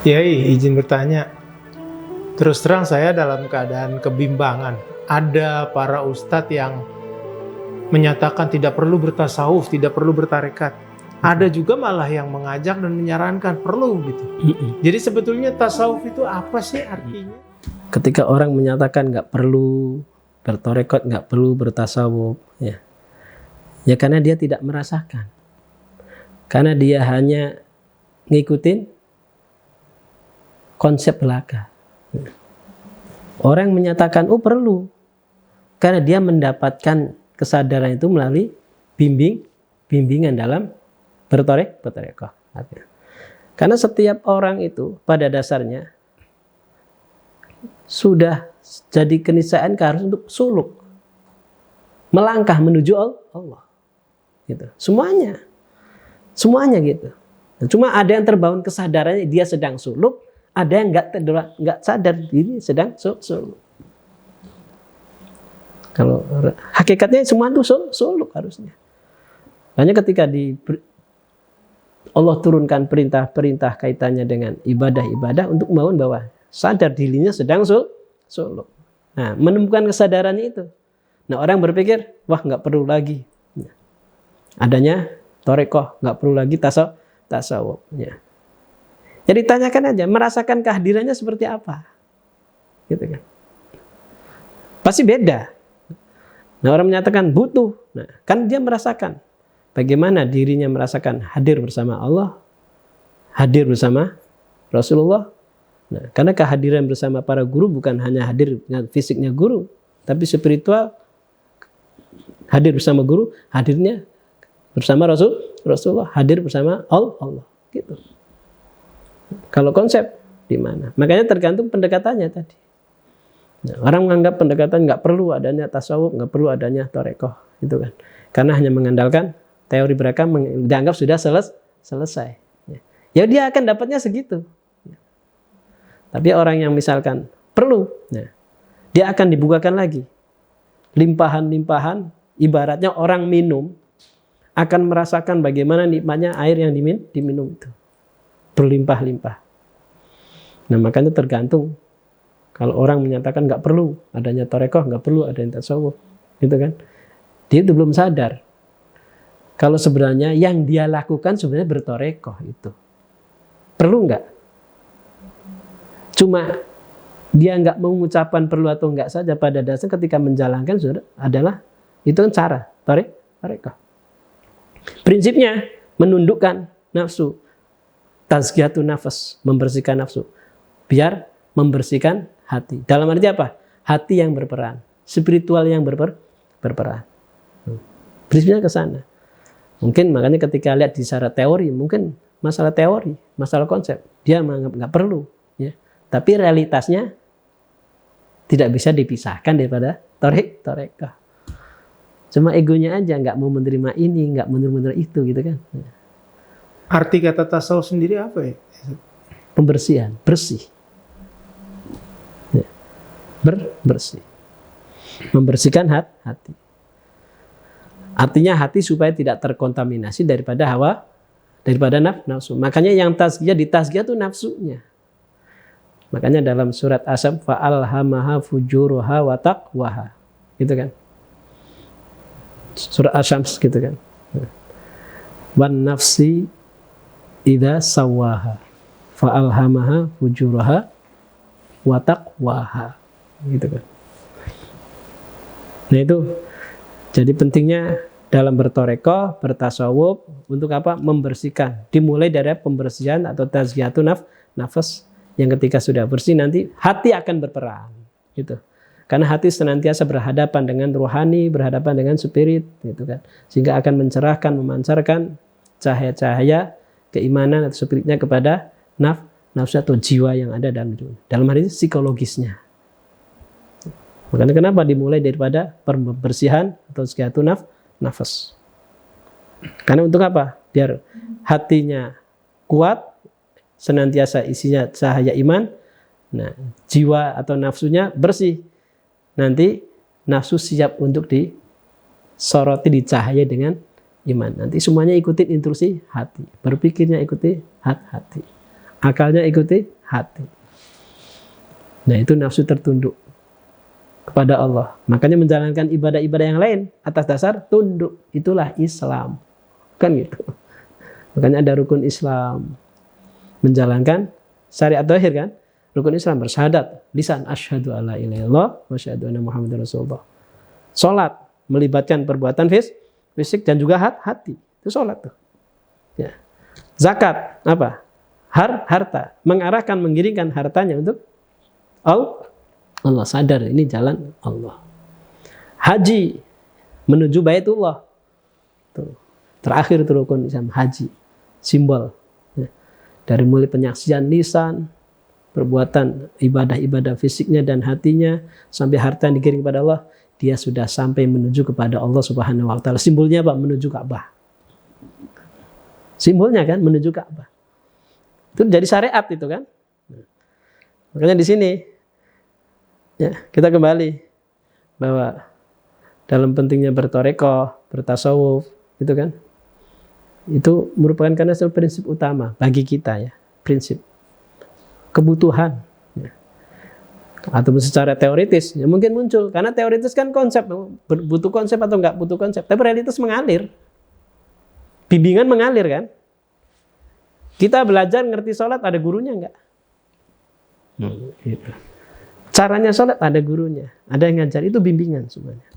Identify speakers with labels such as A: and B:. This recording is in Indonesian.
A: Yai, izin bertanya. Terus terang saya dalam keadaan kebimbangan. Ada para ustadz yang menyatakan tidak perlu bertasawuf, tidak perlu bertarekat. Ada juga malah yang mengajak dan menyarankan perlu gitu. Jadi sebetulnya tasawuf itu apa sih artinya?
B: Ketika orang menyatakan nggak perlu bertarekat, nggak perlu bertasawuf, ya karena dia tidak merasakan. Karena dia hanya ngikutin konsep belaka. Orang menyatakan perlu karena dia mendapatkan kesadaran itu melalui bimbingan dalam bertarekat. Karena setiap orang itu pada dasarnya sudah jadi keniscayaan harus untuk suluk, melangkah menuju Allah. Gitu. Semuanya gitu. Cuma ada yang terbangun kesadarannya dia sedang suluk, ada yang nggak sadar diri sedang suluk. Kalau hakikatnya semua itu suluk harusnya. Hanya ketika Allah turunkan perintah-perintah kaitannya dengan ibadah-ibadah untuk membangun bahwa sadar dirinya sedang suluk. Nah, menemukan kesadarannya itu. Nah, orang berpikir, wah nggak perlu lagi adanya torekoh, nggak perlu lagi tasawuf. Jadi tanyakan aja, merasakan kehadirannya seperti apa, gitu kan? Pasti beda. Nah, orang menyatakan butuh, nah kan dia merasakan bagaimana dirinya merasakan hadir bersama Allah, hadir bersama Rasulullah. Nah, karena kehadiran bersama para guru bukan hanya hadir dengan fisiknya guru, tapi spiritual hadir bersama guru, hadirnya bersama Rasulullah, hadir bersama Allah, gitu. Kalau konsep di mana? Makanya tergantung pendekatannya tadi. Nah, orang menganggap pendekatan nggak perlu adanya tasawuf, nggak perlu adanya tarekoh, itu kan? Karena hanya mengandalkan teori mereka dianggap sudah selesai. Ya dia akan dapatnya segitu. Tapi orang yang misalkan perlu, dia akan dibukakan lagi limpahan-limpahan. Ibaratnya orang minum akan merasakan bagaimana nikmatnya air yang diminum itu. Berlimpah-limpah. Nah, makanya tergantung. Kalau orang menyatakan nggak perlu adanya tarekoh, nggak perlu adanya tasawuf, gitu kan? Dia itu belum sadar. Kalau sebenarnya yang dia lakukan sebenarnya bertarekoh itu. Perlu nggak? Cuma dia nggak mengucapkan perlu atau nggak saja pada dasarnya ketika menjalankan sudah adalah itu kan cara tarekoh. Prinsipnya menundukkan nafsu. Tazkiyatun nafas, membersihkan nafsu. Biar membersihkan hati. Dalam arti apa? Hati yang berperan. Spiritual yang berperan. Prinsipnya ke sana. Mungkin makanya ketika lihat di secara teori, mungkin masalah teori, masalah konsep, dia menganggap nggak perlu. Ya. Tapi realitasnya tidak bisa dipisahkan daripada tarekoh. Cuma egonya aja nggak mau menerima ini, nggak menerima itu, gitu kan.
A: Arti kata tasawuf sendiri apa ya?
B: Pembersihan, bersih. Bersih. Membersihkan hati. Artinya hati supaya tidak terkontaminasi daripada hawa, daripada nafsu. Makanya yang ditazkiyah itu nafsunya. Makanya dalam surat Asy-Syams fa'alhamaha fujuruha wa taqwaha. Gitu kan? Surat Asy-Syams gitu kan. Wan nafsi idza sawaha fa'alhamaha fujuraha wa taqwaha, gitu kan. Nah itu jadi pentingnya dalam bertarekoh, bertasawuf untuk apa? Membersihkan. Dimulai dari pembersihan atau tazkiyatun nafas yang ketika sudah bersih nanti hati akan berperan, gitu. Karena hati senantiasa berhadapan dengan rohani, berhadapan dengan spirit, gitu kan. Sehingga akan mencerahkan, memancarkan cahaya-cahaya keimanan atau spiritnya kepada nafsu atau jiwa yang ada dalam hal ini psikologisnya. Makanya kenapa dimulai daripada pembersihan atau tazkiyatun nafas. Karena untuk apa? Biar hatinya kuat, senantiasa isinya cahaya iman. Nah, jiwa atau nafsunya bersih. Nanti nafsu siap untuk disoroti, dicahayai dengan iman. Nanti semuanya ikutin instruksi hati. Berpikirnya ikuti hati. Akalnya ikuti hati. Nah, itu nafsu tertunduk kepada Allah. Makanya menjalankan ibadah-ibadah yang lain atas dasar tunduk. Itulah Islam. Kan gitu. Makanya ada rukun Islam. Menjalankan syariat zahir kan. Rukun Islam bersyahadat, lisan asyhadu alla ilaha illallah wa asyhadu anna muhammadar rasulullah. Salat melibatkan perbuatan fisik dan juga hati. Itu salat tuh. Ya. Zakat apa? Harta, mengarahkan, mengiringkan hartanya untuk Allah, sadar ini jalan Allah. Haji menuju Baitullah. Tuh. Terakhir itu rukun Islam, haji, simbol. Ya. Dari mulai penyaksian lisan, perbuatan ibadah-ibadah fisiknya dan hatinya, sampai harta yang dikirim kepada Allah, dia sudah sampai menuju kepada Allah Subhanahu wa taala. Simbolnya apa? Menuju Ka'bah. Simbolnya kan menuju Ka'bah. Itu jadi syariat itu kan. Makanya di sini ya, kita kembali bahwa dalam pentingnya bertorekoh, bertasawuf, itu kan, itu merupakan karena satu prinsip utama bagi kita ya, prinsip kebutuhan ya. Atau secara teoritis ya mungkin muncul, karena teoritis kan konsep, butuh konsep atau enggak butuh konsep, tapi realitas mengalir, bimbingan mengalir kan. Kita belajar ngerti sholat ada gurunya enggak? Gitu. Caranya sholat ada gurunya, ada yang ngajar, itu bimbingan semuanya.